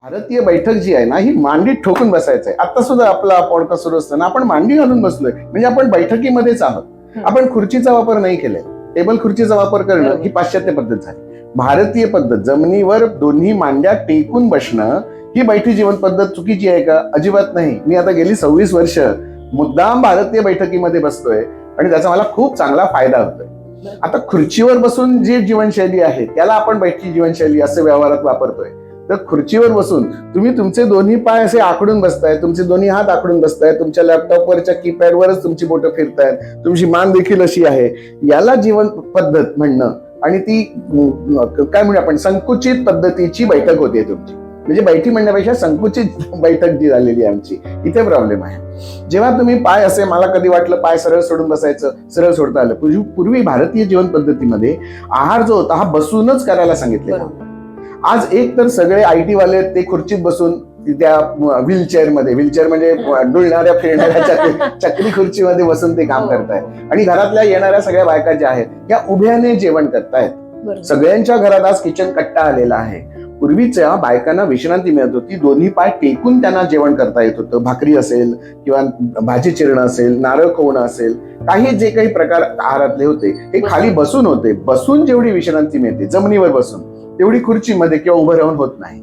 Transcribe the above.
भारतीय बैठक जी आहे ना, ही मांडीत ठोकून बसायचंय. आता सुद्धा आपला पॉडकास्ट सुरू असताना आपण मांडी घालून बसलोय, म्हणजे आपण बैठकीमध्येच आहोत. आपण खुर्चीचा वापर नाही केलाय. टेबल खुर्चीचा वापर करणं ही पाश्चात्य पद्धत झाली. भारतीय पद्धत जमिनीवर दोन्ही मांड्या टेकून बसणं ही बैठी जीवन पद्धत चुकीची आहे का? अजिबात नाही. मी आता गेली 26 वर्ष मुद्दाम भारतीय बैठकीमध्ये बसतोय आणि त्याचा मला खूप चांगला फायदा होतोय. आता खुर्चीवर बसून जी जीवनशैली आहे त्याला आपण बैठी जीवनशैली असं व्यवहारात वापरतोय. तर खुर्चीवर बसून तुम्ही तुमचे दोन्ही पाय असे आखडून बसताय, तुमचे दोन्ही हात आखडून बसताय, तुमच्या लॅपटॉपवरच्या कीपॅडवरच तुमची बोटं फिरतायत, तुमची मान देखील अशी आहे. याला जीवन पद्धत म्हणणं आणि ती काय म्हणू आपण संकुचित पद्धतीची बैठक होती तुमची. म्हणजे बैठी म्हणण्यापेक्षा संकुचित बैठक जी झालेली आहे आमची, इथे प्रॉब्लेम आहे. जेव्हा तुम्ही पाय असे, मला कधी वाटलं पाय सरळ सोडून बसायचं, सरळ सोडता आलं. पूर्वी भारतीय जीवन पद्धतीमध्ये आहार जो होता हा बसूनच करायला सांगितलेला. आज एक तर सगळे IT वाले ते खुर्चीत बसून त्या व्हीलचेअर म्हणजे डुलणाऱ्या फिरणाऱ्या चक्री खुर्चीमध्ये बसून ते काम करतायत आणि घरातल्या येणाऱ्या सगळ्या बायका ज्या आहेत त्या उभ्याने जेवण करतायत. सगळ्यांच्या घरात आज किचन कट्टा आलेला आहे. पूर्वीच्या बायकांना विश्रांती मिळत होती, दोन्ही पाय टेकून त्यांना जेवण करता येत होतं. भाकरी असेल किंवा भाजी चिरणं असेल, नारळ खोवणं असेल, काही जे काही प्रकार आहारातले होते हे खाली बसून होते. बसून जेवढी विश्रांती मिळते जमिनीवर बसून, तेवढी खुर्चीमध्ये किंवा उभं राहून होत नाही.